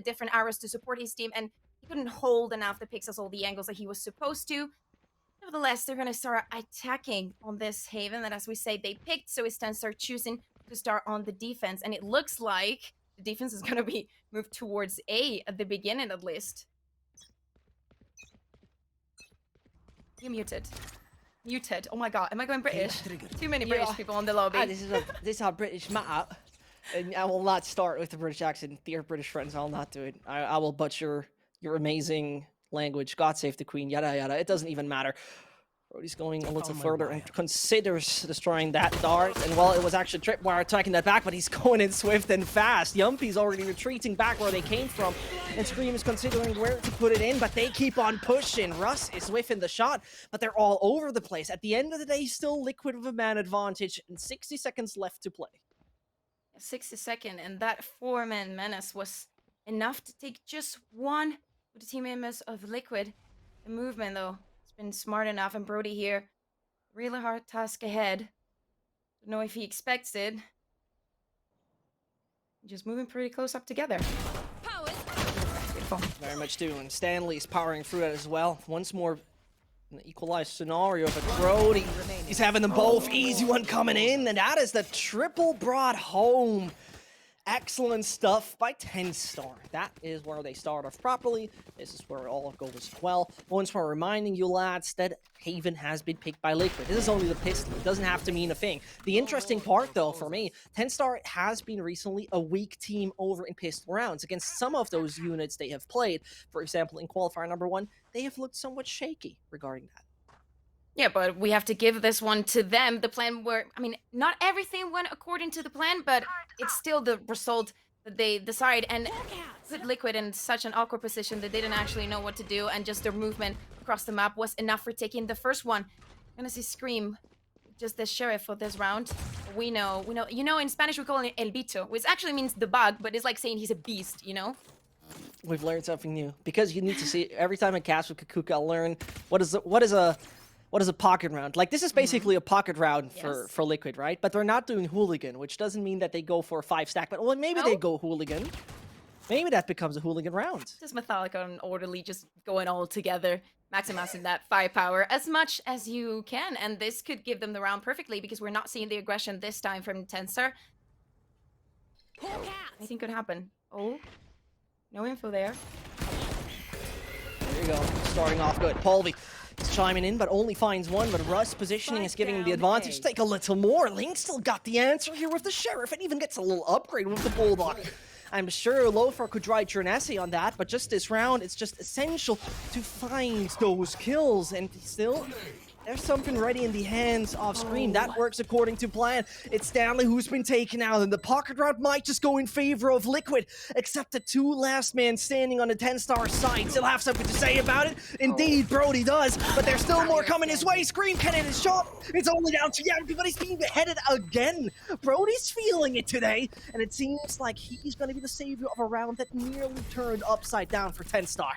different arrows to support his team, and he couldn't hold enough the pixels, all the angles that he was supposed to. Nevertheless, they're going to start attacking on this Haven that, as we say, they picked, so it's TENSTAR choosing to start on the defense, and it looks like the defense is going to be moved towards A at the beginning, at least. You muted. Muted. Oh my god, am I going British? Too many British people on the lobby. This is a British matter. And I will not start with the British accent. Dear British friends, I'll not do it. I will butcher your amazing language. God save the Queen, yada yada. It doesn't even matter. Brody's going a little further and considers destroying that dart. And well, it was actually Tripwire attacking that back, but he's going in swift and fast. Yumpy's already retreating back where they came from. And Scream is considering where to put it in, but they keep on pushing. Russ is whiffing the shot, but they're all over the place. At the end of the day, still Liquid with a man advantage and 60 seconds left to play. 60 seconds, and that 4-man menace was enough to take just one with the team members of Liquid. The movement, though, been smart enough, and Brody here, really hard task ahead. Don't know if he expects it. Just moving pretty close up together. Beautiful. Very much do, and Stanley's powering through it as well. Once more, an equalized scenario, but Brody, he's having them both. Easy one coming in, and that is the triple brought home. Excellent stuff by TENSTAR. That is where they start off properly. This is where all goes well. Once more reminding you lads that Haven has been picked by Liquid. This is only the pistol. It doesn't have to mean a thing. The interesting part, though, for me, TENSTAR has been recently a weak team over in pistol rounds. Against some of those units they have played, for example, in qualifier number 1, they have looked somewhat shaky regarding that. Yeah, but we have to give this one to them. The plan were, I mean, not everything went according to the plan, but it's still the result that they decide. And with Liquid in such an awkward position that they didn't actually know what to do, and just their movement across the map was enough for taking the first one. I'm gonna see Scream, just the sheriff for this round. We know, you know, in Spanish we call it El Bicho, which actually means the bug, but it's like saying he's a beast, you know? We've learned something new. Because you need to see, every time I cast with Kaquka, I'll learn what is a pocket round. Like, this is basically a pocket round for Liquid, right? But they're not doing hooligan, which doesn't mean that they go for a 5-stack, but well, maybe they go hooligan. Maybe that becomes a hooligan round. Just methodical and orderly, just going all together, maximizing that firepower as much as you can, and this could give them the round perfectly because we're not seeing the aggression this time from TENSTAR. Anything could happen. Oh, no info there. There you go, starting off good. Polvy is chiming in, but only finds one, but Russ positioning is giving him the advantage. Take a little more. Link still got the answer here with the Sheriff, and even gets a little upgrade with the Bulldog. I'm sure Lothar could write you an essay on that, but just this round, it's just essential to find those kills, and still, there's something ready in the hands of Scream. That works according to plan. It's Stanley who's been taken out, and the pocket round might just go in favor of Liquid, except the 2 last men standing on the TENSTAR side still have something to say about it. Indeed, Brody does, but there's still more coming his way. Scream can hit his shot. It's only down to Yampy, but he's being beheaded again. Brody's feeling it today, and it seems like he's going to be the savior of a round that nearly turned upside down for TENSTAR.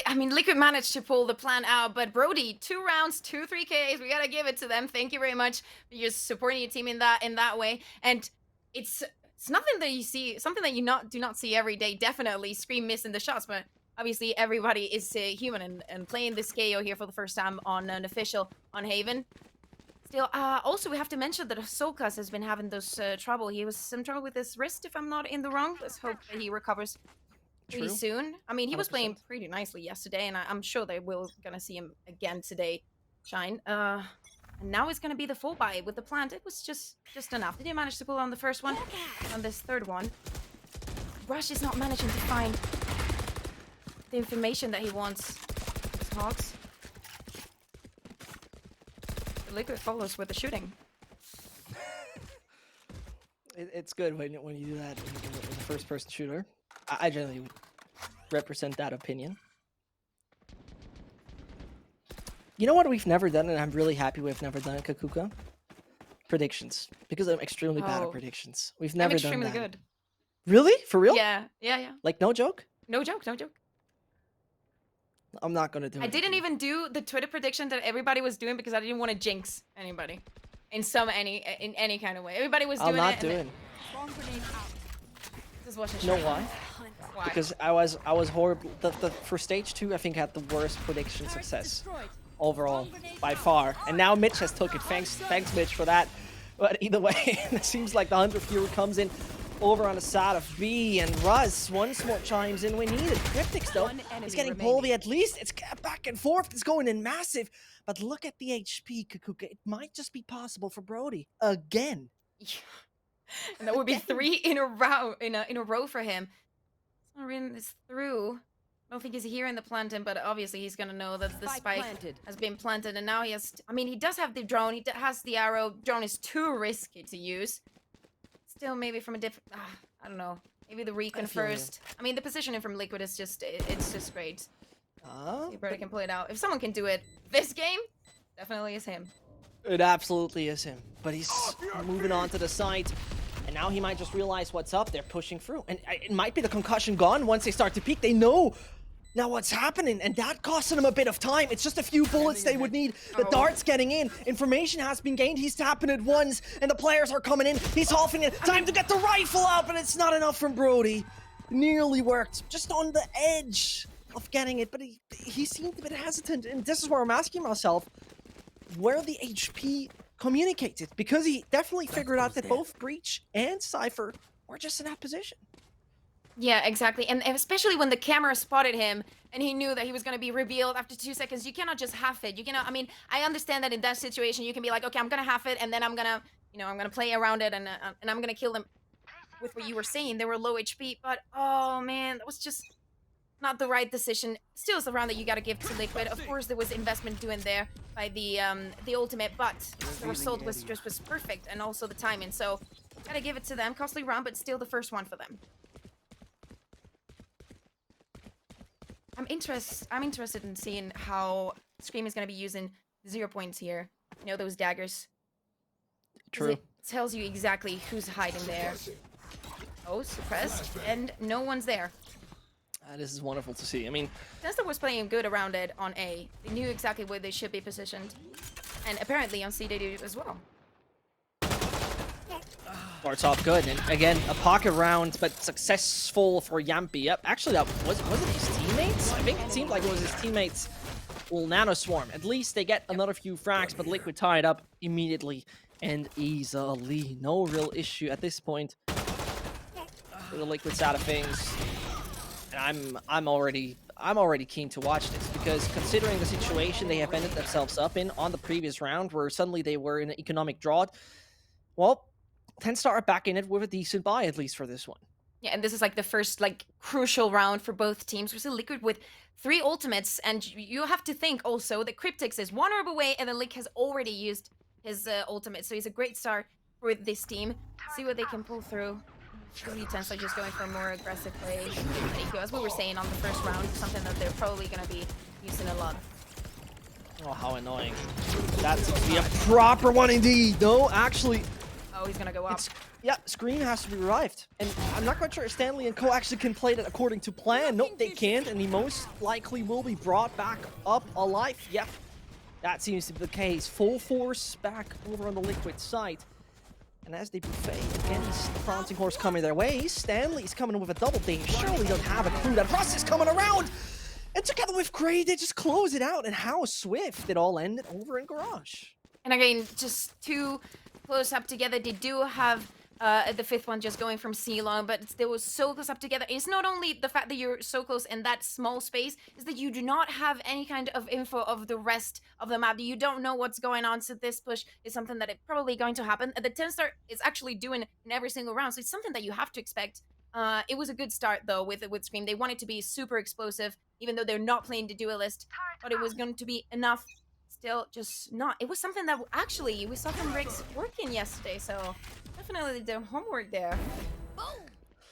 I mean, Liquid managed to pull the plan out, but Brody, 2 rounds, 2 3Ks. We gotta give it to them. Thank you very much for just supporting your team in that way. And it's nothing that you see, something that you do not see every day. Definitely, Scream missing the shots, but obviously everybody is human and playing this KO here for the first time on an official on Haven. Still, also we have to mention that Ahsokas has been having those trouble. He was some trouble with his wrist, if I'm not in the wrong. Let's hope that he recovers pretty soon. I mean, he was playing pretty nicely yesterday, and I'm sure they will gonna see him again today shine. And now it's gonna be the full buy with the plant. It was just enough. They didn't manage to pull on the first one. On this third one, Rush is not managing to find the information that he wants. Hogs. The Liquid follows with the shooting. It's good when you do that in the first-person shooter. I generally would represent that opinion. You know what we've never done, and I'm really happy we've never done it, Kaquka? Predictions. Because I'm extremely bad at predictions. We've never done that. I'm extremely good. Really? For real? Yeah. Like, no joke? No joke. I'm not gonna do it. I didn't even do the Twitter prediction that everybody was doing because I didn't want to jinx anybody in any kind of way. Everybody was doing it. I'm not doing. Just watch it. You know why? Why? Because I was horrible. For stage 2, I think had the worst prediction success overall by far. And now Mitch has took it. Thanks Mitch for that. But either way, it seems like the Hunter Fury comes in over on the side of B, and Russ once more chimes in when needed. Cryptics though, he's getting Polby at least. It's back and forth. It's going in massive. But look at the HP, Kaquka. It might just be possible for Brody again. And that would be 3 in a row in a row for him. Sorin is through. I don't think he's here in the planting, but obviously he's gonna know that the spike has been planted, and now he has. I mean, he does have the drone. He has the arrow. Drone is too risky to use. Still, maybe from a different. I don't know. Maybe the recon first. I mean, the positioning from Liquid is just. It's just great. Brody can pull it out. If someone can do it this game, definitely is him. It absolutely is him. But he's moving on to the side. And now he might just realize what's up. They're pushing through. And it might be the concussion gone once they start to peek. They know now what's happening. And that costed him a bit of time. It's just a few bullets they would need. The dart's getting in. Information has been gained. He's tapping it once. And the players are coming in. He's halving it. Time to get the rifle out. But it's not enough from Brody. Nearly worked. Just on the edge of getting it. But he seemed a bit hesitant. And this is where I'm asking myself where the HP communicated, because he definitely figured out that both Breach and Cypher were just in that position. Yeah, exactly. And especially when the camera spotted him and he knew that he was going to be revealed after 2 seconds, you cannot just half it. You cannot, I mean, I understand that in that situation, you can be like, okay, I'm going to half it, and then I'm going to, I'm going to play around it, and I'm going to kill them with what you were saying. They were low HP, but oh man, that was just not the right decision. Still, it's the round that you got to give to Liquid. Of course, there was investment doing there by the ultimate, but the result was perfect, and also the timing. So, gotta give it to them. Costly round, but still the first one for them. I'm interested in seeing how Scream is gonna be using 0 points here. You know, those daggers. True. It tells you exactly who's hiding there. Oh, suppressed, and no one's there. This is wonderful to see. I mean, TENSTAR was playing good around it on A. They knew exactly where they should be positioned. And apparently on C they do as well. Starts off good, and again, a pocket round, but successful for Yampy. Yep, actually, that was it his teammates? I think it seemed like it was his teammates' little nano swarm. At least they get another few frags, but Liquid tied up immediately and easily. No real issue at this point for the Liquid side of things. And I'm already keen to watch this, because considering the situation they have ended themselves up in on the previous round, where suddenly they were in an economic drought, well, TENSTAR are back in it with a decent buy, at least for this one. Yeah, and this is like the first crucial round for both teams. We're still Liquid with 3 ultimates, and you have to think also that Cryptix is 1 orb away, and then Lick has already used his ultimate, so he's a great start for this team. See what they can pull through. Really TENSTAR just going for a more aggressive play. As we were saying on the first round, something that they're probably going to be using a lot. Oh, how annoying. That seems to be a proper one indeed. No, actually. Oh, he's going to go up. Yeah, Screen has to be revived. And I'm not quite sure if Stanley and Co actually can play that according to plan. Nope, they can't, and he most likely will be brought back up alive. Yep, that seems to be the case. Full force back over on the Liquid side. And as they buffet against the Prancing Horse coming their way, Stanley's coming in with a double. They surely don't have a clue that Russ is coming around! And together with Gray, they just close it out. And how swift it all ended over in Garage. And again, just 2 close up together. They do have the 5th one just going from C-Long, but they were so close up together. It's not only the fact that you're so close in that small space, is that you do not have any kind of info of the rest of the map. You don't know what's going on, so this push is something that is probably going to happen. The TENSTAR is actually doing in every single round, so it's something that you have to expect. It was a good start, though, with Scream. They wanted to be super explosive, even though they're not playing the duelist, but it was going to be enough. Still, just not. It was something that actually we saw from Riggs working yesterday, so definitely their homework there.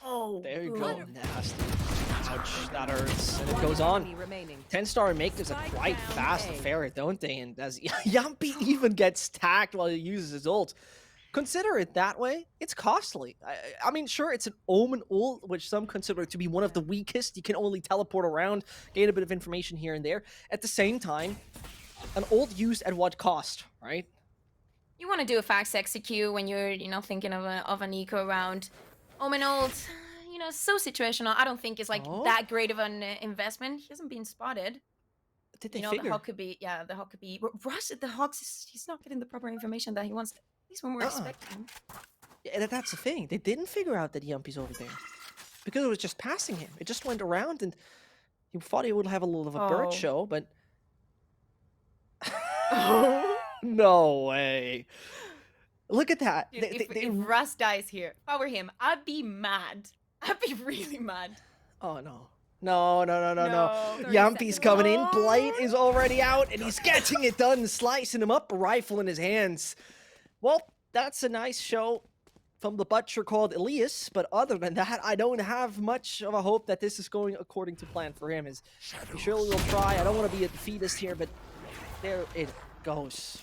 Oh, there you go. Nasty. Ouch, that hurts. And it goes on. TENSTAR make this a quite fast affair, don't they? And as Yampy even gets tagged while he uses his ult. Consider it that way, it's costly. I mean, sure, it's an Omen ult, which some consider to be one of the weakest. You can only teleport around, gain a bit of information here and there. At the same time, an ult used at what cost, right? You want to do a fast execute when you're, thinking of an eco round. Omen ult, so situational. I don't think it's like Oh? that great of an investment. He hasn't been spotted. Did they The figure? Hawk could be, yeah, the Hawk could be. But Russ at the Hawks, he's not getting the proper information that he wants, at least when we're expecting him. Yeah, that's the thing. They didn't figure out that Yumpy's over there. Because it was just passing him. It just went around and he thought he would have a little of a bird Oh. show, but... Oh. No way. Look at that. Dude, if Russ dies here, if I were him, I'd be mad. I'd be really mad. Oh, no. No. 30 Yumpy's seconds. coming in. Blight is already out, and he's getting it done, slicing him up, a rifle in his hands. Well, that's a nice show from the butcher called Elias, but other than that, I don't have much of a hope that this is going according to plan for him. He surely will try. I don't want to be a defeatist here, but there it goes.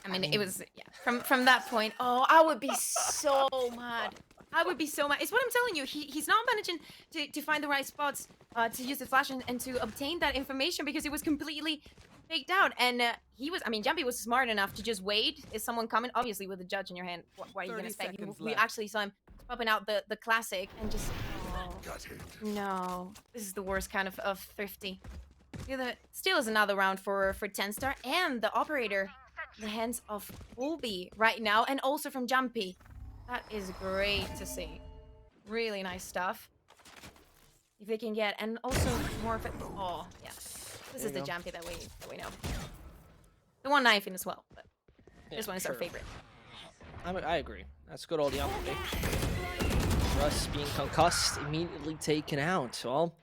I mean, it was, yeah, from that point, oh, I would be so mad. I would be so mad. It's what I'm telling you. He's not managing to find the right spots to use the flash and to obtain that information because it was completely faked out. And Jumpy was smart enough to just wait. Is someone coming? Obviously, with the judge in your hand, what are you going to expect? We actually saw him popping out the classic and just, oh, no. This is the worst kind of thrifty. Still is another round for TENSTAR and the operator in the hands of Colby right now, and also from Jumpy. That is great to see. Really nice stuff. If they can get, and also more of it. Oh, yeah. This is the Jumpy that we know. The one knifing as well, but this one is our favorite. I agree. That's good old Jumpy. Russ being concussed, immediately taken out. Well,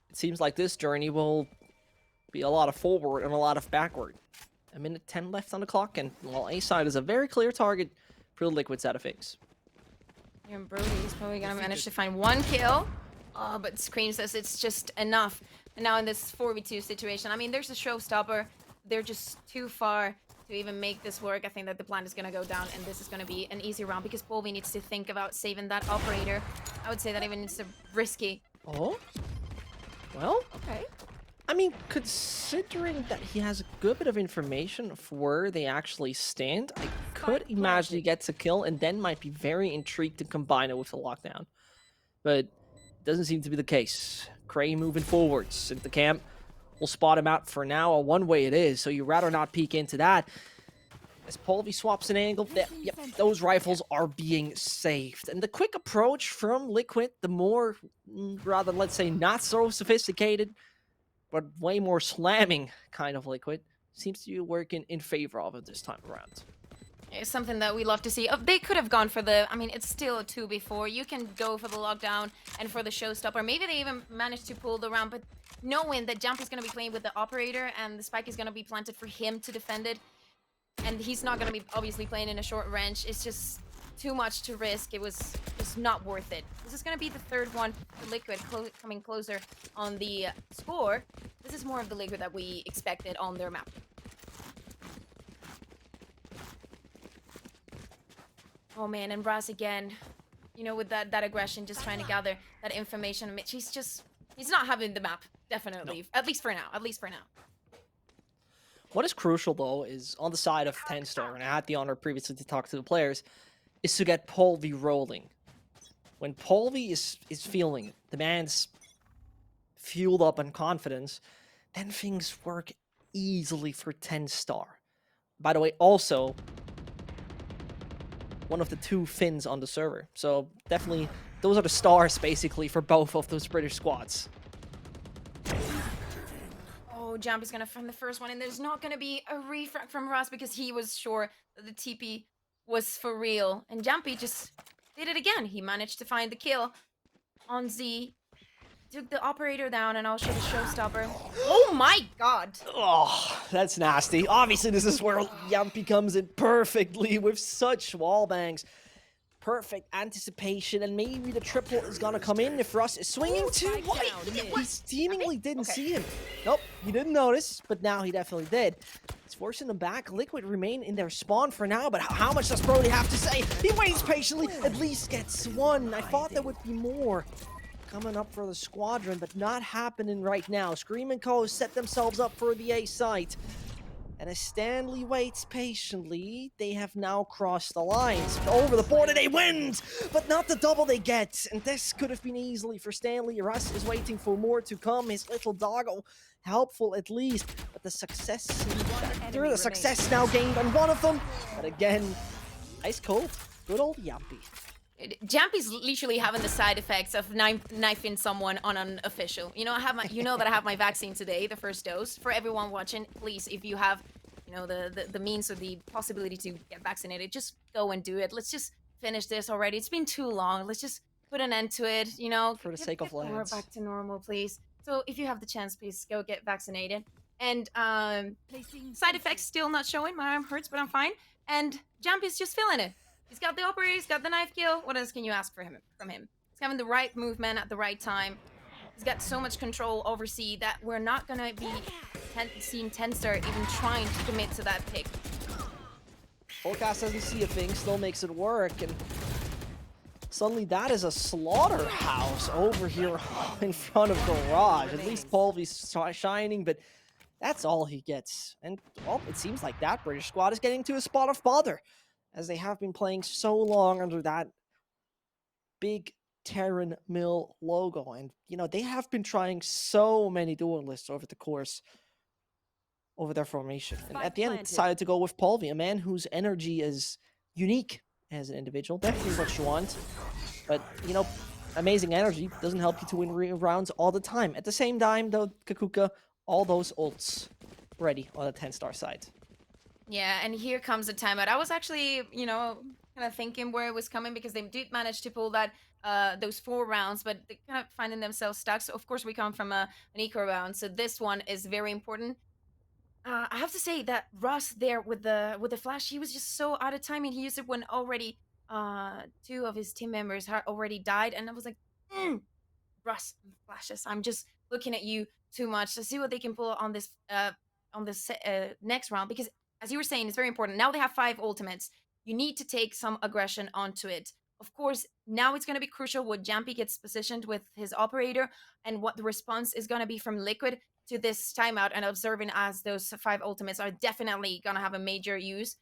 it seems like this journey will be a lot of forward and a lot of backward. A minute 10 left on the clock, and well, A-side is a very clear target for the Liquid side of things. And Brody's probably gonna manage to find one kill. Oh, but Scream says it's just enough. And now in this 4v2 situation, I mean, there's a showstopper. They're just too far to even make this work. I think that the plan is gonna go down, and this is gonna be an easy round because Polvi needs to think about saving that operator. I would say that even it's risky. Oh? Well? Okay. I mean, considering that he has a good bit of information of where they actually stand, I could imagine he gets a kill and then might be very intrigued to combine it with the lockdown. But it doesn't seem to be the case. Cray moving forwards into camp. We'll spot him out for now. A one-way it is, so you'd rather not peek into that. As Polvi swaps an angle, yep, those rifles are being saved. And the quick approach from Liquid, the more, rather, let's say, not so sophisticated, but way more slamming kind of Liquid, seems to be working in favor of it this time around. It's something that we love to see. They could have gone for the, I mean, it's still a 2v4. You can go for the lockdown and for the showstopper. Maybe they even managed to pull the round, but knowing that Jump is going to be playing with the operator and the spike is going to be planted for him to defend it, and he's not going to be obviously playing in a short range, it's just too much to risk. It was just not worth it. This is going to be the third one for Liquid, coming closer on the score. This is more of the Liquid that we expected on their map. Oh man, and Raz again, you know, with that aggression, just trying to gather that information. Mitch, he's not having the map, definitely. No. At least for now. What is crucial, though, is on the side of TENSTAR, and I had the honor previously to talk to the players, is to get Polvi rolling. When Polvi is feeling it, the man's fueled up on confidence, then things work easily for TENSTAR. By the way, also one of the two Finns on the server. So definitely, those are the stars, basically, for both of those British squads. Oh, Jump is gonna find the first one, and there's not gonna be a refrag from Ross because he was sure that the TP was for real. And Jumpy just did it again. He managed to find the kill on Z. Took the operator down, and I'll show the showstopper. Oh my god! Oh, that's nasty. Obviously, this is where Jumpy comes in perfectly with such wall bangs. Perfect anticipation, and maybe the triple is gonna come in if Russ is swinging too. What? He seemingly didn't see him. Nope, he didn't notice, but now he definitely did. It's forcing them back. Liquid remain in their spawn for now, but how much does Brody have to say? He waits patiently, at least gets one. I thought there would be more coming up for the squadron, but not happening right now. Scream and Co. set themselves up for the A site. And as Stanley waits patiently, they have now crossed the lines. Over the border, they win! But not the double they get. And this could have been easily for Stanley. Russ is waiting for more to come. His little doggo, helpful at least. But the success now gained on one of them. But again, ice cold. Good old Yampy. Jampy's literally having the side effects of knifing someone on an official. You know, that I have my vaccine today, the first dose. For everyone watching, please, if you have, the means or the possibility to get vaccinated, just go and do it. Let's just finish this already. It's been too long. Let's just put an end to it. For the sake of lads. Back to normal, please. So if you have the chance, please go get vaccinated. And side effects still not showing. My arm hurts, but I'm fine. And Jampy's just feeling it. He's got the operator, he's got the knife kill. What else can you ask from him? He's having the right movement at the right time. He's got so much control over C that we're not gonna be seeing TENSTAR even trying to commit to that pick. Forecast doesn't see a thing, still makes it work, and suddenly that is a slaughterhouse over here in front of Garage. At least Polvy's shining, but that's all he gets. And, well, it seems like that British squad is getting to a spot of bother, as they have been playing so long under that big Terran Mill logo. And, they have been trying so many duelists over the course over their formation. And at the end, decided to go with Polvy, a man whose energy is unique as an individual. Definitely what you want. But, amazing energy doesn't help you to win rounds all the time. At the same time, though, Kaquka, all those ults ready on the TENSTAR side. Yeah, and here comes the timeout. I was actually, kind of thinking where it was coming because they did manage to pull that those 4 rounds, but they're kind of finding themselves stuck. So of course we come from an eco round, so this one is very important. I have to say that Russ there with the flash, he was just so out of timing. He used it when already 2 of his team members had already died, and I was like, Russ flashes. I'm just looking at you too much to see what they can pull on this next round, because as you were saying, it's very important. Now they have 5 ultimates. You need to take some aggression onto it. Of course, now it's going to be crucial what Jampy gets positioned with his operator and what the response is going to be from Liquid to this timeout, and observing as those 5 ultimates are definitely going to have a major use.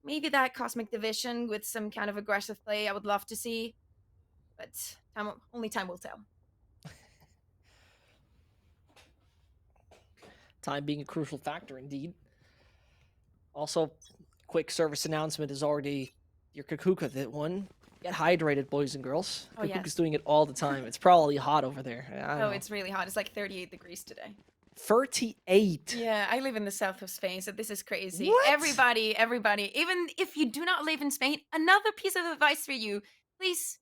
Maybe that Cosmic Division with some kind of aggressive play I would love to see, but only time will tell. Time being a crucial factor indeed. Also, quick service announcement is already your Kaquka that one. Get hydrated, boys and girls. Oh, Kaquka's yes. doing it all the time. It's probably hot over there. Oh, it's really hot. It's like 38 degrees today. 38? Yeah, I live in the south of Spain, so this is crazy. What? Everybody, even if you do not live in Spain, another piece of advice for you. Please,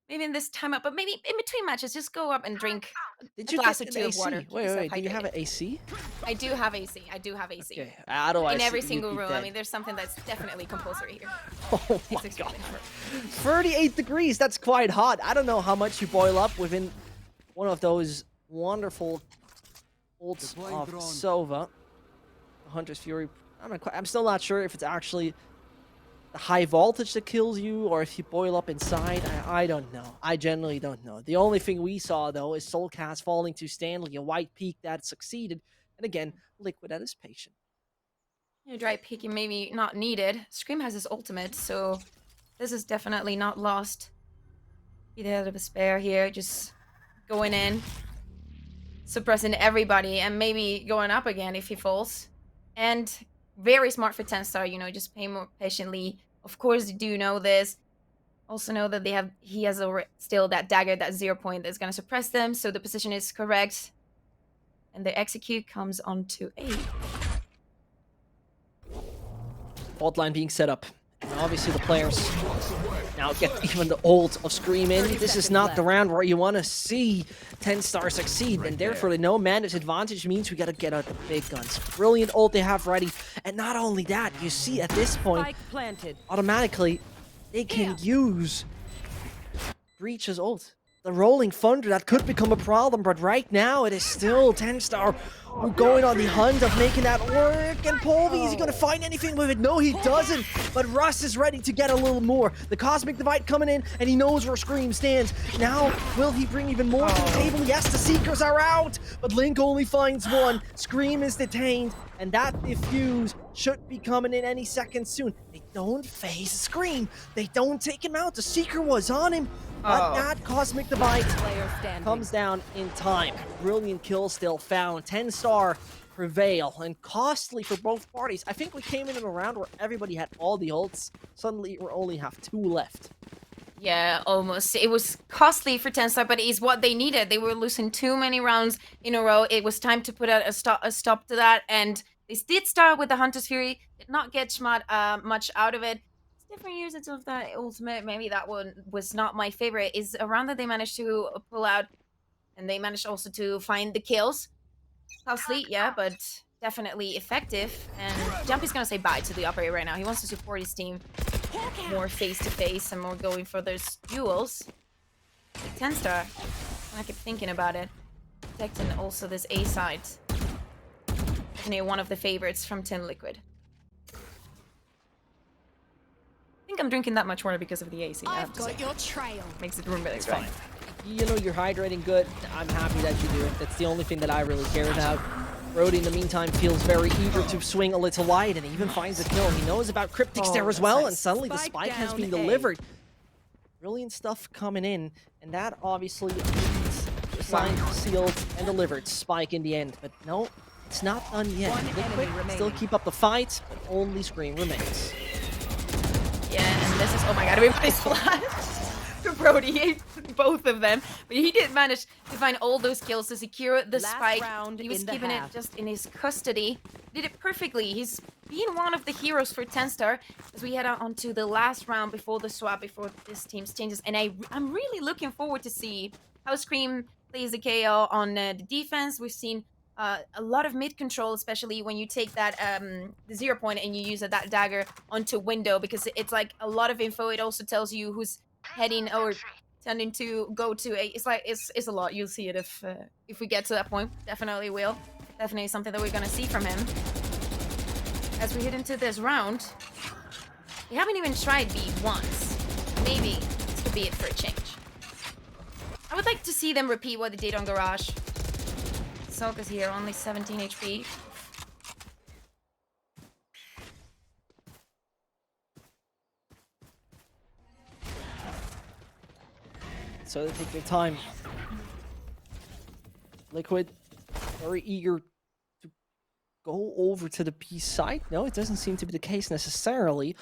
maybe in this time up, but maybe in between matches, just go up and drink a glass or 2 of water. Wait, do you have an AC? I do have AC. Okay, otherwise in every you'd single be room. dead. I mean, there's something that's definitely compulsory here. Oh my It's god. extremely hot. 38 degrees, that's quite hot. I don't know how much you boil up within one of those wonderful ults of Sova. Hunter's Fury. I'm still not sure if it's actually the high voltage that kills you or if you boil up inside. I don't know. I generally don't know. The only thing we saw, though, is Soulcast falling to Stanley, a white peak that succeeded. And again, Liquid that is patient. Dry peeking maybe not needed. Scream has his ultimate, so this is definitely not lost. Be there to spare here, just going in, suppressing everybody, and maybe going up again if he falls. And very smart for TENSTAR, just pay more patiently. Of course, you do know this. Also know that he has still that dagger, that 0 point that's going to suppress them, so the position is correct. And the execute comes onto A. Fault line being set up. And obviously the players now get even the ult of Scream in. This is not the round where you want to see TENSTAR succeed, and therefore the no manage advantage means we got to get out the big guns. Brilliant ult they have ready, and not only that, you see at this point, automatically they can use Breach's ult. the Rolling Thunder, that could become a problem, but right now it is still TENSTAR who going on the hunt of making that work. And Polvi, is he gonna find anything with it? No, he doesn't, but Russ is ready to get a little more. The Cosmic Divide coming in, and he knows where Scream stands. Now, will he bring even more to the table? Yes, the Seekers are out, but Link only finds one. Scream is detained, and that defuse should be coming in any second soon. They don't phase Scream. They don't take him out. The Seeker was on him, but that Cosmic Divide comes down in time. Brilliant kill still found. TENSTAR prevail, and costly for both parties. I think we came in a round where everybody had all the ults. Suddenly, we only have 2 left. Yeah, almost. It was costly for TENSTAR, but it's what they needed. They were losing too many rounds in a row. It was time to put out a stop to that, and they did start with the Hunter's Fury. Did not get much out of it. Different usage of that ultimate. Maybe that one was not my favorite. Is a round that they managed to pull out, and they managed also to find the kills. Costly, yeah, but definitely effective. And Jumpy's gonna say bye to the operator right now. He wants to support his team more face-to-face and more going for those duels. Like TENSTAR, I keep thinking about it. Protecting also this A side. Definitely one of the favorites from Tin Liquid. I think I'm drinking that much water because of the AC. I've got your trail. Makes it room really dry. You know, you're hydrating good. I'm happy that you do. That's the only thing that I really care about. Brody, in the meantime, feels very eager to swing a little wide, and he even finds a kill. He knows about Cryptics there as well, and suddenly the spike has been delivered. Brilliant stuff coming in, and that obviously leads signed, sealed, and delivered. Spike in the end, but no, it's not done yet. Liquid still keep up the fight, but only Scream remains. Yeah, and this is, oh my god, everybody's flash for Brody, both of them. But he did manage to find all those kills to secure the spike. He was keeping it just in his custody. Did it perfectly. He's been one of the heroes for TENSTAR as we head on to the last round before the swap, before this team's changes. And I'm really looking forward to see how Scream plays the KO on the defense. We've seen a lot of mid control, especially when you take that the 0 point and you use that dagger onto window, because it's like a lot of info. It also tells you who's heading or tending to go to a. It's like it's a lot. You'll see it if we get to that point. Definitely will. Definitely something that we're gonna see from him as we head into this round. We haven't even tried B once. Maybe this could be it for a change. I would like to see them repeat what they did on Garage. Soka's here, only 17 HP. So they take their time. Liquid, very eager to go over to the B side. No, it doesn't seem to be the case necessarily.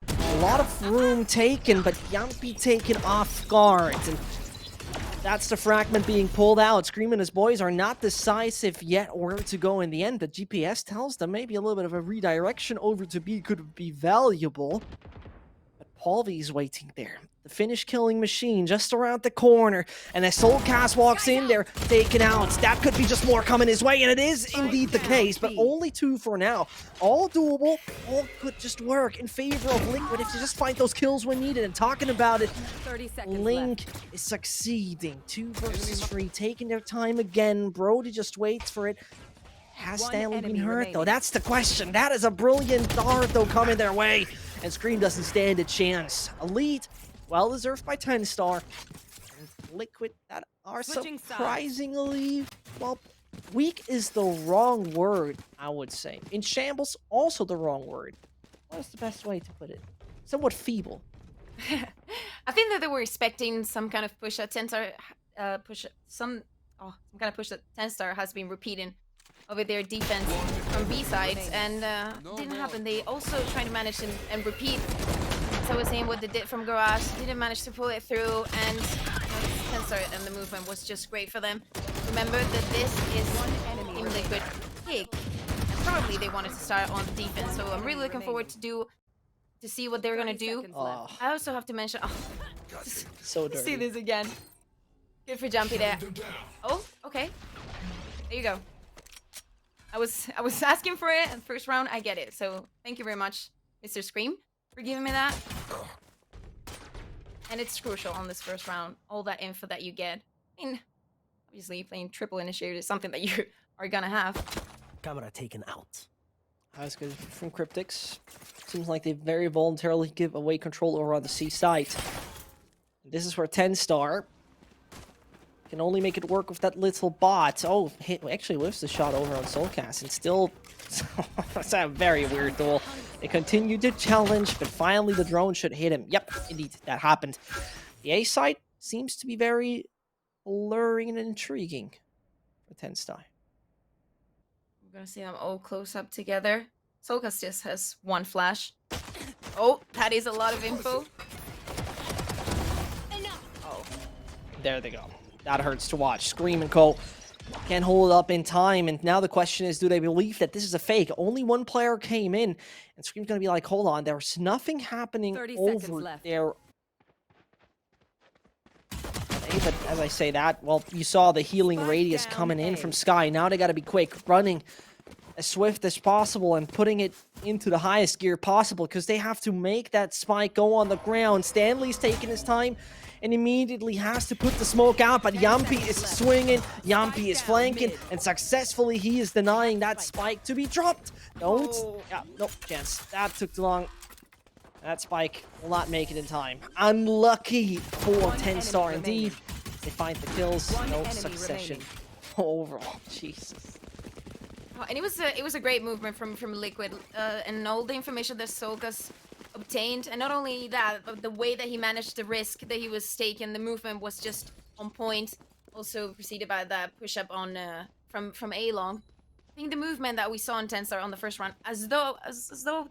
A lot of room taken, but Yampy taken off guard. And that's the fragment being pulled out. Scream and his boys are not decisive yet where to go in the end. The GPS tells them maybe a little bit of a redirection over to B could be valuable. But Polvi is waiting there. The Finnish killing machine just around the corner. And as Soulcast walks in, they're taken out. That could be just more coming his way, and it is indeed the case, but only 2 for now. All doable, all could just work in favor of Liquid if you just find those kills when needed. And talking about it, Link is succeeding. 2 versus 3, taking their time again. Brody just waits for it. Has Stanley been hurt, though? That's the question. That is a brilliant dart, though, coming their way. And Scream doesn't stand a chance. Elite, well-deserved by TENSTAR. And Liquid that are surprisingly, well, weak is the wrong word, I would say. In shambles, also the wrong word. What is the best way to put it? Somewhat feeble. I think that they were expecting some kind of push that TENSTAR, some kind of push that TENSTAR has been repeating over their defense from B sides, and didn't happen. They also tried to manage and repeat. As I was saying, what they did from Garage, didn't manage to pull it through, and TENSTAR and the movement was just great for them. Remember that this is Team Liquid pick, and probably they wanted to start on the defense. So I'm really looking forward to see what they're gonna do. I also have to mention, so dirty. See this again. Good for Jumpy there. Oh, okay. There you go. I was asking for it in the first round. I get it. So thank you very much, Mr. Scream, for giving me that. and it's crucial on this first round. All that info that you get. I mean, obviously playing triple initiator is something that you are gonna have. Camera taken out. That's good from Cryptics. Seems like they very voluntarily give away control over on the C site. This is where TENSTAR can only make it work with that little bot. Oh, actually whiffs the shot over on Soulcast, and still, that's a very weird duel. They continue to challenge, but finally the drone should hit him. Yep, indeed, that happened. The A site seems to be very alluring and intriguing for TENSTAR. We're gonna see them all close up together. Soulcast just has one flash. Oh, that is a lot of info. Oh, There they go. That hurts to watch. Scream and Co. can't hold it up in time, and now the question is, do they believe that this is a fake? Only one player came in, and Scream's gonna be like, hold on, there's nothing happening 30 over seconds left. there. But as I say that, well, you saw the healing Spike radius down coming in A. from Sky. Now they gotta be quick, running as swift as possible and putting it into the highest gear possible, because they have to make that spike go on the ground. Stanley's taking his time and immediately has to put the smoke out, but Yampi is swinging, Yampi is flanking, and successfully he is denying that spike to be dropped. Don't. Oh. Yeah, no chance. That took too long. That spike will not make it in time. Unlucky for TENSTAR indeed. They find the kills. One No enemy succession. remaining. Overall, Jesus. Oh, and it was a great movement from Liquid, and all the information that Soulcast obtained, and not only that, but the way that he managed the risk that he was taking, the movement was just on point. Also preceded by that push up on from A-Long. I think the movement that we saw in TENSTAR on the first round, as though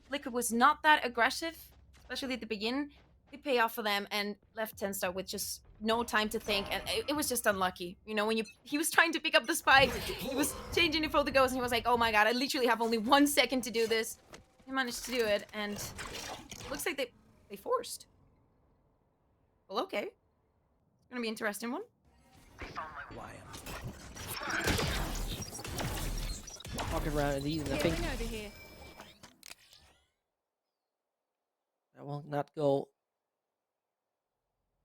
Liquid was not that aggressive, especially at the beginning, it paid off for them and left TENSTAR with just no time to think, and it was just unlucky. You know, when he was trying to pick up the spike, he was changing it for the ghost, and he was like, oh my god, I literally have only 1 second to do this. He managed to do it, and it looks like they forced. Well, okay. It's gonna be an interesting one. Pocket round indeed, and I think Over here. that will not go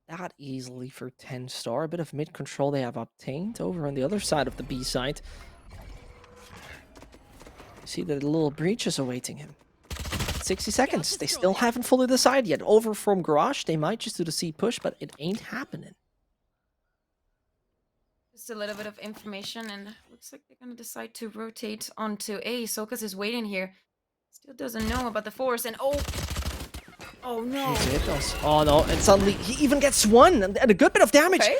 that easily for TENSTAR. A bit of mid control they have obtained over on the other side of the B side. You see that a little breach is awaiting him. 60 seconds. They still haven't fully decided yet. Over from Garage, they might just do the C push, but it ain't happening. Just a little bit of information, and looks like they're gonna decide to rotate onto A. Soulcast is waiting here. Still doesn't know about the force, and oh no. It does. Oh no, and suddenly he even gets one, and a good bit of damage. Okay.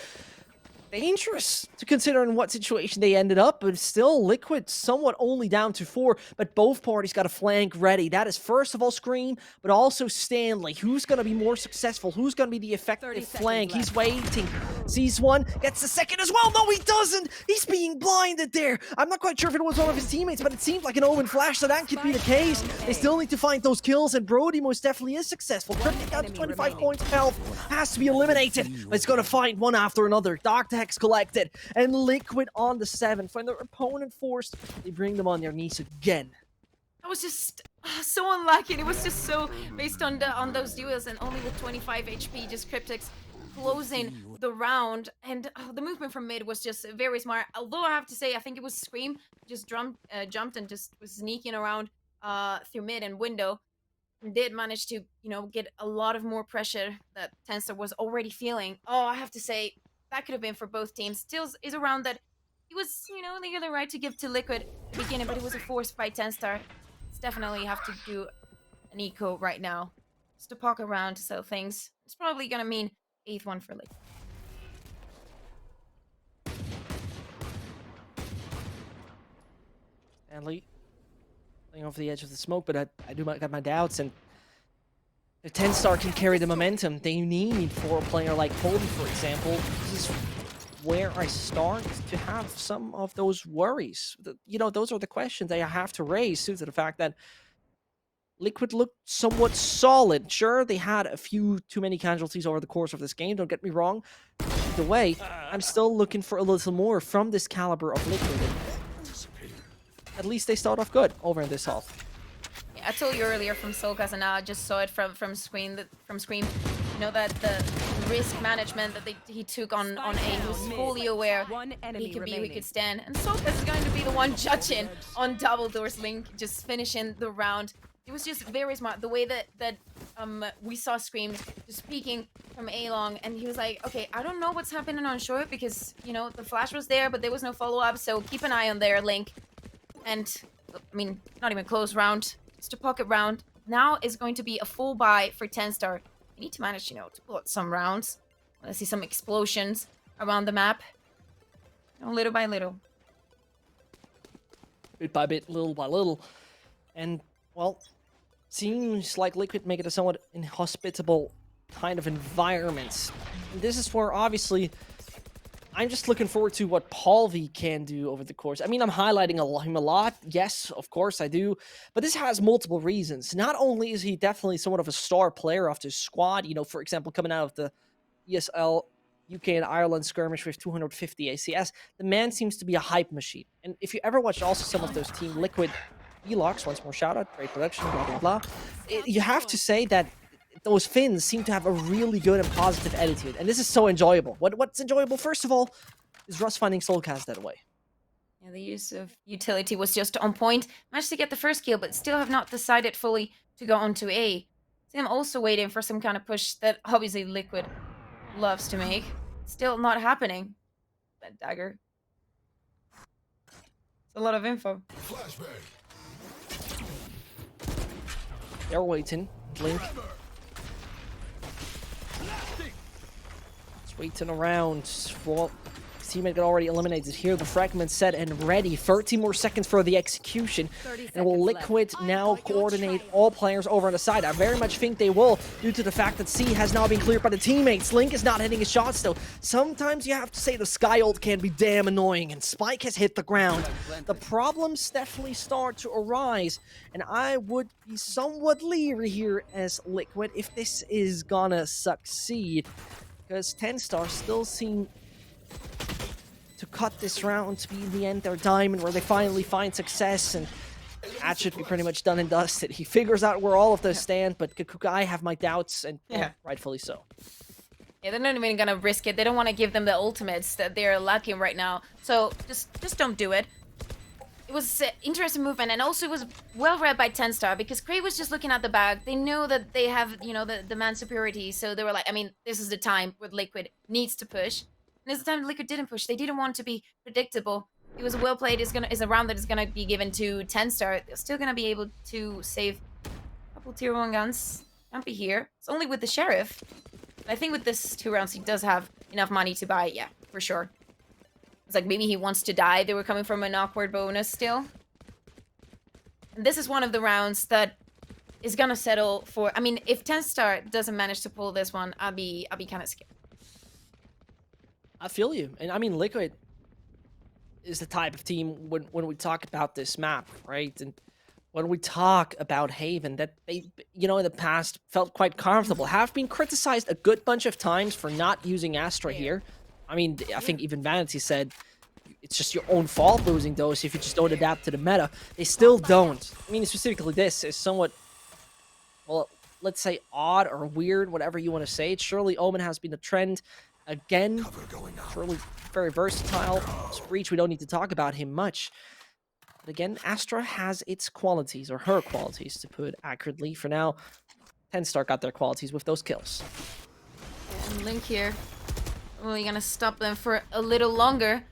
Dangerous to consider in what situation they ended up, but still Liquid somewhat only down to 4, but both parties got a flank ready. That is first of all Scream, but also Stanley. Who's going to be more successful? Who's going to be the 30 effective seconds flank? left. He's waiting. Sees one, gets the second as well. No, he doesn't. He's being blinded there. I'm not quite sure if it was one of his teammates, but it seemed like an open flash, so that could be the case. They still need to find those kills, and Brody most definitely is successful. Cryptic down to 25 points of health. Has to be eliminated, but it's going to find one after another. Dark Hex collected, and Liquid on the 7th. When their opponent forced, they bring them on their knees again. That was just so unlucky, and it was just so based on those duels, and only with 25 HP, just Cryptics closing the round, and the movement from mid was just very smart. Although I have to say, I think it was Scream just jumped and just was sneaking around through mid and window, and did manage to, you know, get a lot of more pressure that TENSTAR was already feeling. Oh, I have to say, that could have been for both teams. Still is a round that he was, you know, they had the right to give to Liquid at the beginning, but it was a force by TENSTAR. It's definitely have to do an eco right now. Just a pocket round to sell things. It's probably gonna mean 8th one for Liquid. Stanley laying off the edge of the smoke, but I do got my doubts, and if TENSTAR can carry the momentum they need for a player like Colby, for example, this is where I start to have some of those worries. You know, those are the questions I have to raise due to the fact that Liquid looked somewhat solid. Sure, they had a few too many casualties over the course of this game, don't get me wrong. Either way, I'm still looking for a little more from this caliber of Liquid. At least they start off good over in this half. Yeah, I told you earlier from Soulcast, and now I just saw it from Scream. you know, that the risk management that he took on A. He was fully aware that he could be who he could stand. And Solkas is going to be the one judging on double doors Link, just finishing the round. It was just very smart. The way that we saw Scream just speaking from A-Long, and he was like, okay, I don't know what's happening on short because, you know, the flash was there, but there was no follow-up, so keep an eye on there, Link. And, I mean, not even close round, just a pocket round. Now is going to be a full buy for TENSTAR. You need to manage, you know, to pull out some rounds. I see some explosions around the map. You know, little by little. Bit by bit, little by little. And, well, seems like Liquid make it a somewhat inhospitable kind of environment. And this is where, obviously, I'm just looking forward to what Palvi can do over the course. I mean, I'm highlighting him a lot. Yes, of course I do. But this has multiple reasons. Not only is he definitely somewhat of a star player of this squad, you know, for example, coming out of the ESL UK and Ireland skirmish with 250 ACS, the man seems to be a hype machine. And if you ever watched also some of those Team Liquid vlogs, once more shout out, great production, blah, blah, blah, you have to say that those Finns seem to have a really good and positive attitude, and this is so enjoyable. What's enjoyable, first of all, is Russ finding Soulcast that way. Yeah, the use of utility was just on point. Managed to get the first kill, but still have not decided fully to go onto A. See, I'm also waiting for some kind of push that obviously Liquid loves to make. Still not happening. That dagger. It's a lot of info. They're waiting. Blink. Waiting around. Well, his teammate got already eliminated here. The fragment set and ready. 13 more seconds for the execution. And will Liquid now coordinate all players over on the side? I very much think they will, due to the fact that C has now been cleared by the teammates. Link is not hitting his shots though. Sometimes you have to say the Sky ult can be damn annoying, and Spike has hit the ground. The problems definitely start to arise, and I would be somewhat leery here as Liquid if this is gonna succeed. Because TENSTAR still seem to cut this round to be in the end their diamond, where they finally find success, and that should be pretty much done and dusted. He figures out where all of those stand, but Kaquka, I have my doubts, and well, rightfully so. Yeah, they're not even gonna risk it. They don't want to give them the ultimates that they're lacking right now. So just don't do it. It was interesting movement, and also it was well read by TENSTAR, because Cray was just looking at the bag. They know that they have, you know, the man superiority, so they were like, I mean, this is the time where Liquid needs to push. And this is the time Liquid didn't push. They didn't want to be predictable. It was well played. Is a round that is gonna be given to TENSTAR. They're still gonna be able to save a couple tier 1 guns. Can't be here. It's only with the Sheriff. But I think with this 2 rounds, he does have enough money to buy, yeah, for sure. It's like maybe he wants to die. They were coming from an awkward bonus still. And this is one of the rounds that is gonna settle for. I mean, if TENSTAR doesn't manage to pull this one, I'll be kind of scared. I feel you, and I mean, Liquid is the type of team when we talk about this map, right? And when we talk about Haven, that they, you know, in the past felt quite comfortable, have been criticized a good bunch of times for not using Astra here. I mean, I think even Vanity said it's just your own fault losing those if you just don't adapt to the meta. They still don't. I mean, specifically this is somewhat, well, let's say odd or weird, whatever you want to say. Surely Omen has been a trend. Again, surely very versatile. Breach, we don't need to talk about him much. But again, Astra has its qualities, or her qualities, to put accurately. For now, TENSTAR got their qualities with those kills. And Link here. Only gonna stop them for a little longer.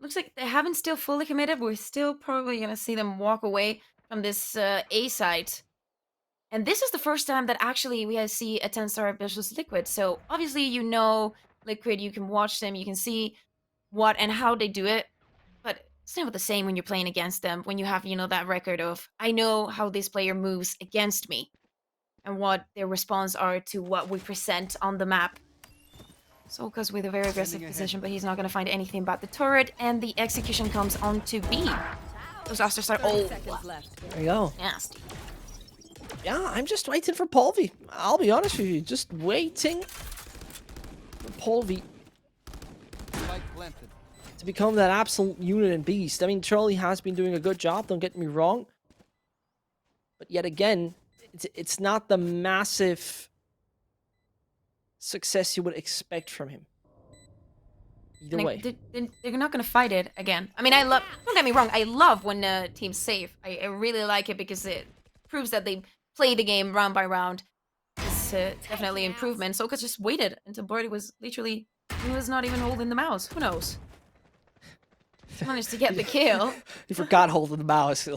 Looks like they haven't still fully committed. We're still probably gonna see them walk away from this A site. And this is the first time that actually we see a TENSTAR versus Liquid. So obviously, you know, Liquid, you can watch them, you can see what and how they do it. But it's never the same when you're playing against them, when you have, you know, that record of, I know how this player moves against me and what their response are to what we present on the map. Solkas with a very aggressive position, but he's not going to find anything but the turret, and the execution comes on to B. Those Astros are all there you go. nasty. Yeah, I'm just waiting for Palvi. I'll be honest with you, just waiting for Palvi to become that absolute unit and beast. I mean, Charlie has been doing a good job, don't get me wrong. But yet again, it's not the massive success you would expect from him. Either way. They're not gonna fight it again. I mean, don't get me wrong, I love when teams save. I really like it because it proves that they play the game round by round. It's definitely improvement. Soka just waited until Birdie was literally, he was not even holding the mouse. Who knows? He managed to get the kill. He forgot holding the mouse.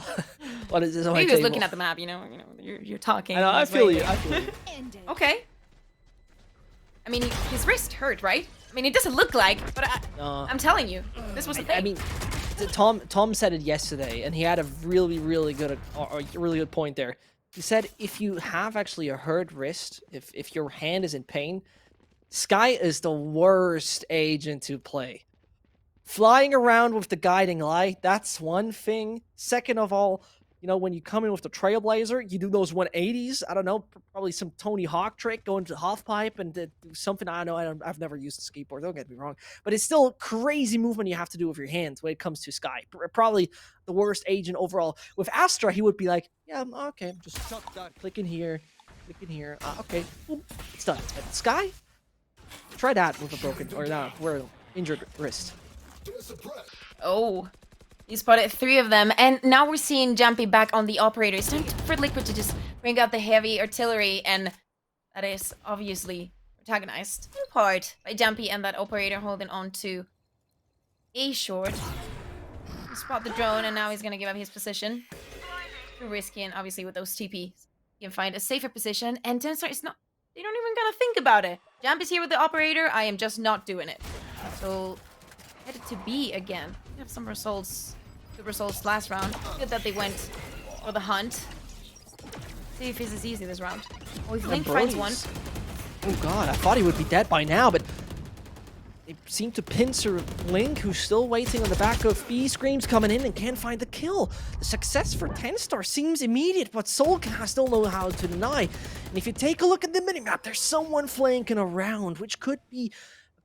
What is this on my Maybe he was table? looking at the map, you know, you're talking. I know, I he's feel you, waiting. I feel you. Okay. I mean, his wrist hurt, right? I mean, it doesn't look like, but I'm telling you, this was the thing. I mean, Tom said it yesterday, and he had a really good point there. He said if you have actually a hurt wrist, if your hand is in pain, Sky is the worst agent to play. Flying around with the guiding light, that's one thing. Second of all, you know, when you come in with the Trailblazer, you do those 180s. I don't know, probably some Tony Hawk trick, going to half pipe and do something. I don't know. I've never used a skateboard. Don't get me wrong, but it's still crazy movement you have to do with your hands when it comes to Sky. Probably the worst agent overall. With Astra, he would be like, yeah, okay, just clicking here, okay, boom, it's done. But Sky, try that with a broken or no, we're injured wrist. Oh. You spotted 3 of them, and now we're seeing Jumpy back on the operator. It's time for Liquid to just bring out the heavy artillery, and that is obviously protagonized in part by Jumpy and that operator holding on to A short. You spot the drone, and now he's gonna give up his position. Too risky, and obviously with those TPs, you can find a safer position. And TENSTAR is not. They don't even gonna think about it. Jumpy's here with the operator. I am just not doing it. So headed to B again. We have some results. Good results last round. Good that they went for the hunt. See if this is easy this round. Oh, if Link finds one. Oh god, I thought he would be dead by now, but they seem to pincer Link, who's still waiting on the back of B. Scream's coming in and can't find the kill. The success for TENSTAR seems immediate, but Soulcast still know how to deny. And if you take a look at the minimap, there's someone flanking around, which could be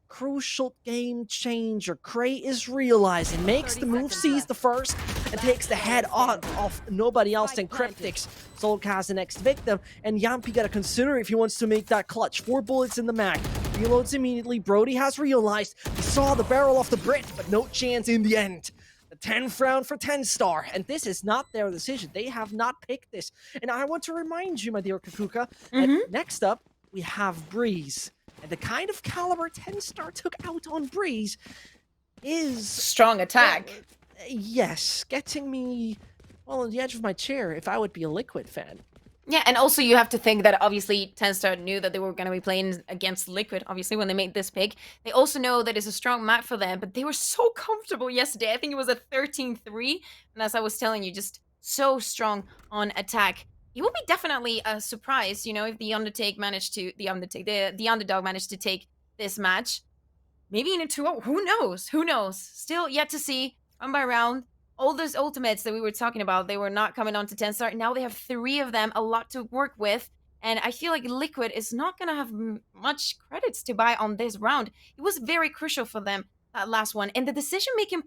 crucial game changer. Cray is realizing, makes the move, sees the first, and takes the head on off nobody else than Cryptics. Soulcast the next victim, and Yampi gotta consider if he wants to make that clutch. 4 bullets in the mag. Reloads immediately. Brody has realized he saw the barrel of the Brit, but no chance in the end. The 10th round for TENSTAR, and this is not their decision. They have not picked this. And I want to remind you, my dear Kaquka, that next up, we have Breeze. And the kind of caliber TENSTAR took out on Breeze is... strong attack. Yes, getting me, well, on the edge of my chair if I would be a Liquid fan. Yeah, and also you have to think that obviously TENSTAR knew that they were going to be playing against Liquid, obviously, when they made this pick. They also know that it's a strong map for them, but they were so comfortable yesterday. I think it was a 13-3, and as I was telling you, just so strong on attack. It will be definitely a surprise, you know, if the Underdog managed to take this match. Maybe in a 2-0. Who knows? Who knows? Still yet to see. Round by round. All those ultimates that we were talking about, they were not coming on to TENSTAR. Now they have 3 of them, a lot to work with. And I feel like Liquid is not going to have much credits to buy on this round. It was very crucial for them, that last one. And the decision-making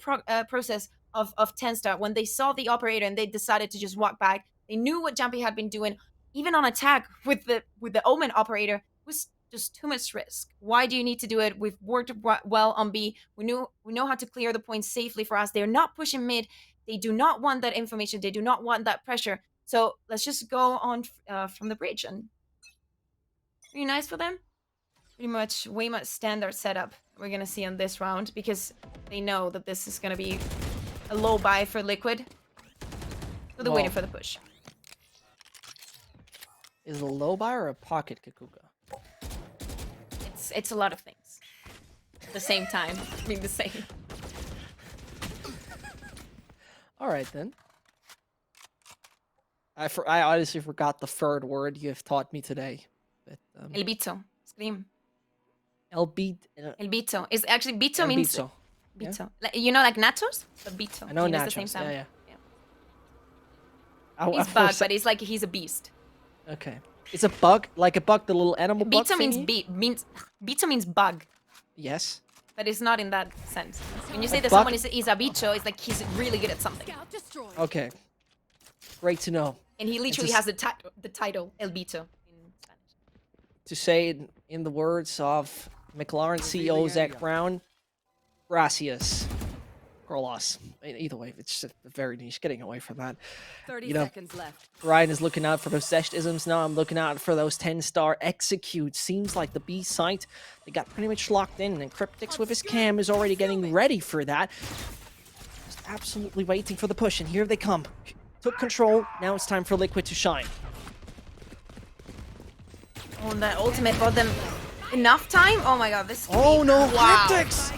process of TENSTAR, when they saw the operator and they decided to just walk back, they knew what Jumpy had been doing, even on attack with the Omen operator, was just too much risk. Why do you need to do it? We've worked well on B. We know how to clear the points safely for us. They're not pushing mid. They do not want that information. They do not want that pressure. So let's just go on from the bridge. And pretty nice for them. Pretty much way much standard setup we're gonna see on this round, because they know that this is gonna be a low buy for Liquid. So they're waiting for the push. Is it a low buy or a pocket, Kaquka? It's a lot of things. At the same time. I mean the same. Alright then. I honestly forgot the 3rd word you have taught me today. But, El bicho. Scream. El bicho. It's actually bicho El means bicho. bicho. Yeah. Like, you know, like nachos? But bicho. I know nachos. The same sound. Yeah. He's bug, but it's like he's a beast. Okay. It's a bug, like a bug, the little animal bug Bicho means bicho means bug. Yes. But it's not in that sense. When you say A that bug? someone is a bicho, it's like he's really good at something. Okay. Great to know. And he literally has the title El Bicho in Spanish. To say it in the words of McLaren CEO Zach Brown, gracias. Carlos. Either way, it's just very niche. Getting away from that. 30 You know, seconds left. Ryan is looking out for those Zescht-isms now. I'm looking out for those 10-star executes. Seems like the B site, they got pretty much locked in, and Cryptix with his cam is already getting ready for that. Just absolutely waiting for the push, and here they come. Took control. Now it's time for Liquid to shine. Oh, and that ultimate bought them enough time? Oh my god, this. Oh no, wow. Cryptix!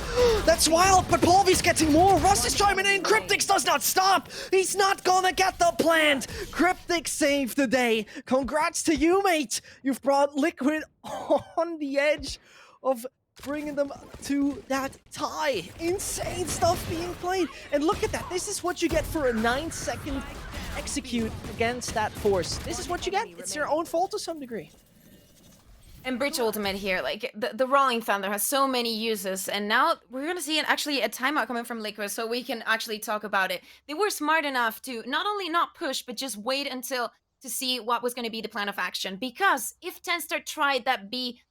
That's wild, but Polvy's getting more. Russ is chiming in. Cryptix does not stop. He's not gonna get the plant. Cryptix saved the day. Congrats to you, mate. You've brought Liquid on the edge of bringing them to that tie. Insane stuff being played. And look at that. This is what you get for a 9-second execute against that force. This is what you get. It's your own fault to some degree. And Bridge Ultimate here, like, the Rolling Thunder has so many uses, and now we're gonna see actually a timeout coming from Liquid, so we can actually talk about it. They were smart enough to not only not push, but just wait until to see what was gonna be the plan of action, because if TENSTAR tried that B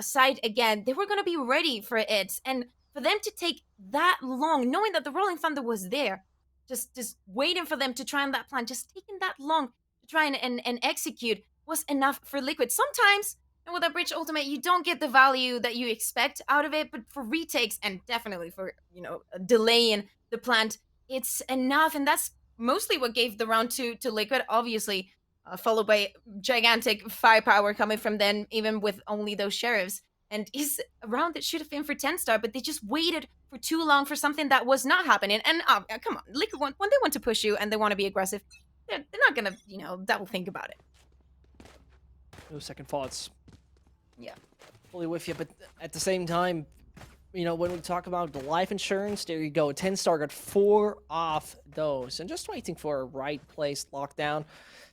side again, they were gonna be ready for it, and for them to take that long, knowing that the Rolling Thunder was there, just waiting for them to try on that plan, just taking that long to try and execute was enough for Liquid. Sometimes, and with a Bridge Ultimate, you don't get the value that you expect out of it, but for retakes and definitely for, you know, delaying the plant, it's enough, and that's mostly what gave the round to Liquid, obviously, followed by gigantic firepower coming from them, even with only those sheriffs. And it's a round that should have been for TENSTAR, but they just waited for too long for something that was not happening. And come on, Liquid, when they want to push you and they want to be aggressive, they're not gonna, you know, double think about it. No second thoughts. Yeah. Fully with you, but at the same time, you know, when we talk about the life insurance, there you go. 10-star got 4 off those. And just waiting for a right place lockdown.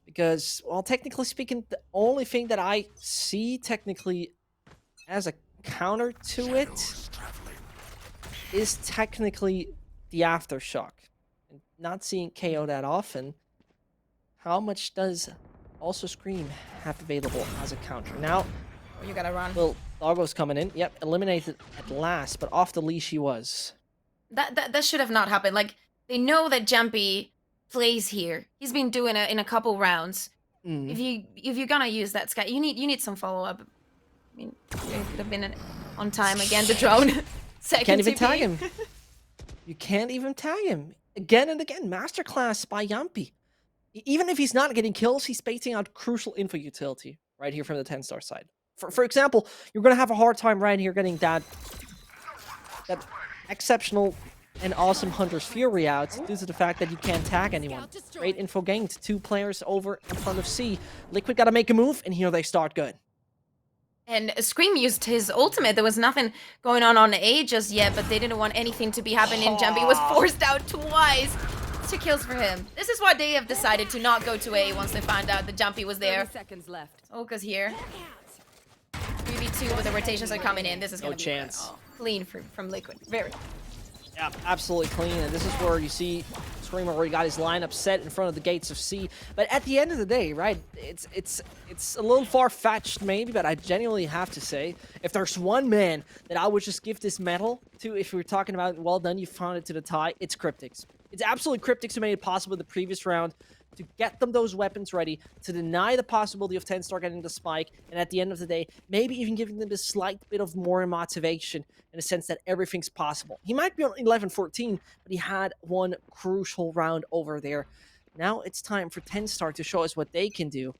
Because, well, technically speaking, the only thing that I see technically as a counter to it is technically the Aftershock. And not seeing KO that often, how much does also Scream have available as a counter? Now, You gotta run. well, Doggo's coming in. Yep, eliminated at last, but off the leash he was. That should have not happened. Like, they know that Jumpy plays here. He's been doing it in a couple rounds. If you're gonna use that Sky, you need some follow up. I mean, it could have been on time again. The drone. Second Can't even TP. tag him. You can't even tag him. Again and again, masterclass by Yumpy. Even if he's not getting kills, he's spacing out crucial info utility right here from the 10-star side. For example, you're going to have a hard time right here getting that exceptional and awesome Hunter's Fury out due to the fact that you can't tag anyone. Great info gained. 2 players over in front of C. Liquid got to make a move, and here they start good. And Scream used his ultimate. There was nothing going on A just yet, but they didn't want anything to be happening. Jumpy was forced out twice. 2 kills for him. This is why they have decided to not go to A once they found out that Jumpy was there. 30 seconds left. Oka's here. 3v2 with the rotations are coming in. This is No gonna be chance. Clean from Liquid. Very. Yeah, absolutely clean. And this is where you see Scream already got his lineup set in front of the gates of C. But at the end of the day, right, it's a little far-fetched maybe, but I genuinely have to say, if there's one man that I would just give this medal to, if we were talking about, well done, you found it to the tie, it's Cryptix. It's absolutely Cryptix who made it possible in the previous round to get them those weapons ready, to deny the possibility of 10-star getting the spike, and at the end of the day, maybe even giving them a slight bit of more motivation in the sense that everything's possible. He might be on 11-14, but he had one crucial round over there. Now it's time for 10-star to show us what they can do.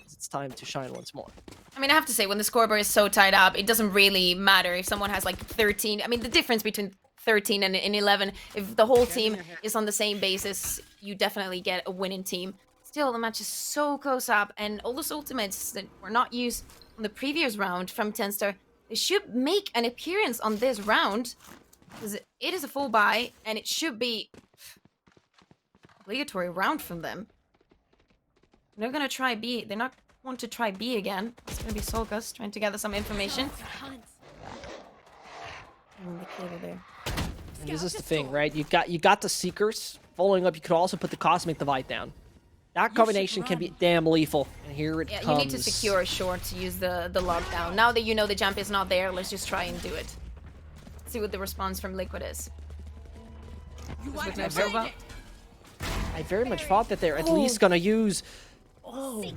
It's time to shine once more. I mean, I have to say, when the scoreboard is so tied up, it doesn't really matter if someone has like 13. I mean, the difference between 13 and 11, if the whole team is on the same basis, you definitely get a winning team. Still, the match is so close up, and all those ultimates that were not used on the previous round from TENSTAR, they should make an appearance on this round, because it is a full buy, and it should be obligatory round from them. They're gonna try B. They're not want to try B again. It's gonna be Solkas trying to gather some information. And the cleaver there. And this is the thing, right? You got the Seekers. Following up, you could also put the Cosmic Divide down. That combination can be damn lethal. And here it Yeah, comes. you need to secure short to use the lockdown. Now that you know the jump is not there, let's just try and do it. See what the response from Liquid is. I very much thought that they're at least gonna use that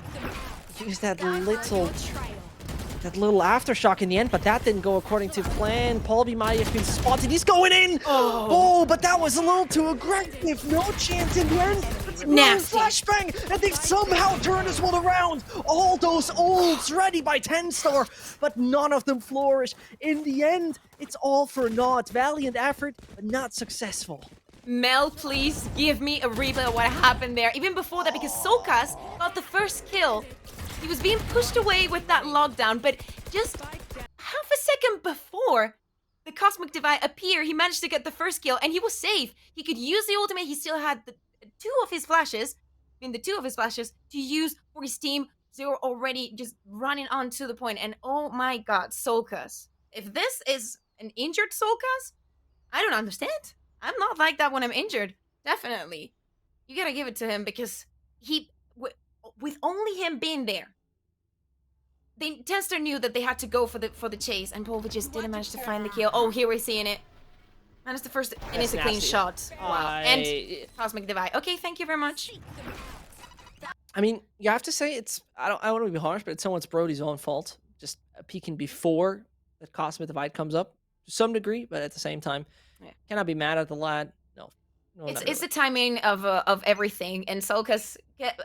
little aftershock in the end, but that didn't go according to plan. Paulby might have been spotted. He's going in! Oh, but that was a little too aggressive. No chance in the end. Nasty. Flashbang, and they've somehow turned this one around. All those ults ready by TENSTAR, but none of them flourish. In the end, it's all for naught. Valiant effort, but not successful. Mel, please give me a replay of what happened there. Even before that, because Sokas got the first kill. He was being pushed away with that lockdown, but just half a second before the Cosmic Divide appeared, he managed to get the first kill, and he was safe. He could use the ultimate. He still had the two of his flashes to use for his team. They were already just running on to the point, and oh my god, Sokas. If this is an injured Sokas, I don't understand. I'm not like that when I'm injured. Definitely. You gotta give it to him because with only him being there, TENSTAR knew that they had to go for the chase, and Paulby just didn't manage to find the kill. Oh, here we're seeing it. And it's the first, and it's a clean shot. Wow. And Cosmic Divide. Okay, thank you very much. I mean, you have to say it's, I don't want to be harsh, but it's somewhat Brody's own fault. Just peeking before the Cosmic Divide comes up to some degree, but at the same time, cannot be mad at the lad. No, it's the timing of everything, and Sokas.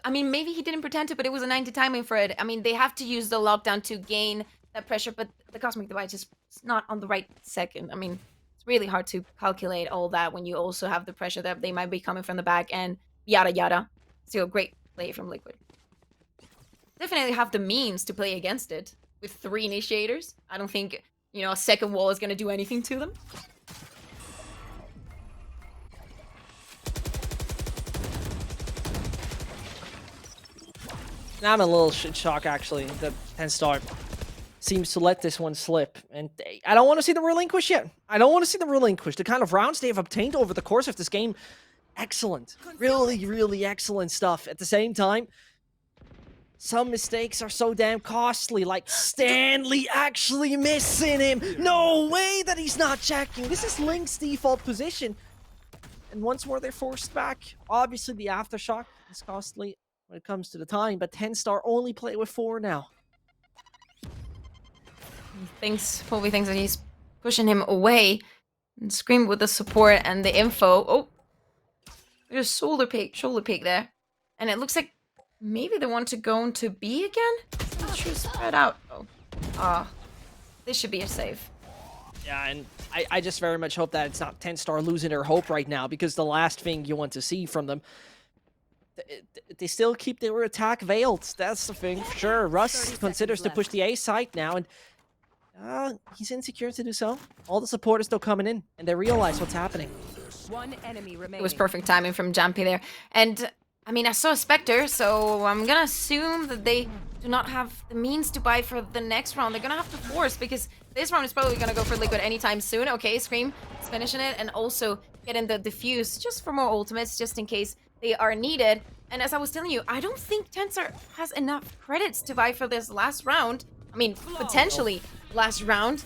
I mean, maybe he didn't pretend to, but it was a 90 timing for it. I mean, they have to use the lockdown to gain that pressure, but the Cosmic Divide is not on the right second. I mean, it's really hard to calculate all that when you also have the pressure that they might be coming from the back and yada yada. Still, great play from Liquid. Definitely have the means to play against it with 3 initiators. I don't think, you know, a second wall is going to do anything to them. Now I'm a little shocked, actually, that TENSTAR seems to let this one slip. And I don't want to see them relinquish yet. I don't want to see them relinquish. The kind of rounds they have obtained over the course of this game, excellent. Really, really excellent stuff. At the same time, some mistakes are so damn costly, like Stanley actually missing him. No way that he's not checking. This is Link's default position. And once more, they're forced back. Obviously, the aftershock is costly when it comes to the time, but TENSTAR only play with 4 now. Paulby thinks that he's pushing him away. And Scream with the support and the info. Oh, there's a shoulder peek there. And it looks like maybe they want to go into B again? Not sure, spread out. Oh. This should be a save. Yeah, and I just very much hope that it's not TENSTAR losing their hope right now, because the last thing you want to see from them, they still keep their attack veiled. That's the thing. Sure, Russ considers to push the A site now, and he's insecure to do so. All the support is still coming in, and they realize what's happening. One enemy remaining. It was perfect timing from Jumpy there. And, I mean, I saw a Spectre, so I'm gonna assume that they do not have the means to buy for the next round. They're gonna have to force, because this round is probably gonna go for Liquid anytime soon. Okay, Scream is finishing it, and also getting the defuse just for more ultimates, just in case they are needed. And as I was telling you, I don't think TENSTAR has enough credits to buy for this last round. I mean, potentially last round,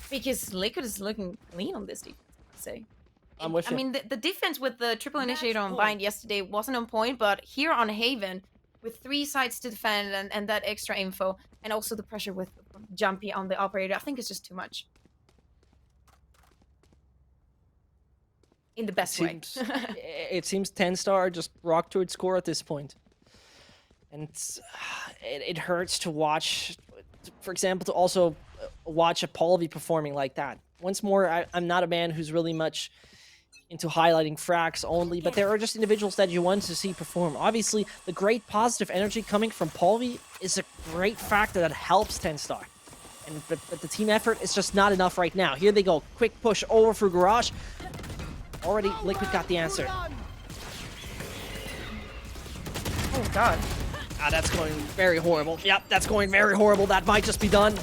because Liquid is looking clean on this defense, I'd say. I'm with you. I mean, the defense with the triple initiator on Bind yesterday wasn't on point, but here on Haven, with 3 sides to defend and that extra info, and also the pressure with Jumpy on the operator, I think it's just too much. In the best way. It seems TENSTAR just rocked to its core at this point. And it hurts to watch, for example, to also watch a Paulby performing like that. Once more, I'm not a man who's really much into highlighting frags only, but there are just individuals that you want to see perform. Obviously, the great positive energy coming from Paulby is a great factor that helps TENSTAR. But the team effort is just not enough right now. Here they go. Quick push over through Garage. Already, Liquid got the answer. Oh, God. That's going very horrible. Yep, that's going very horrible. That might just be done.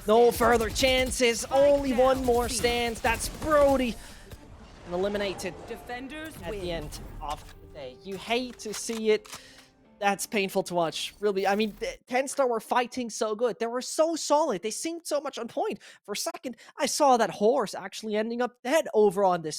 No further chances. Only one more stands. That's Brody. And eliminated at the end of the day. You hate to see it. That's painful to watch. Really, I mean, TENSTAR were fighting so good. They were so solid. They seemed so much on point. For a second, I saw that horse actually ending up dead over on this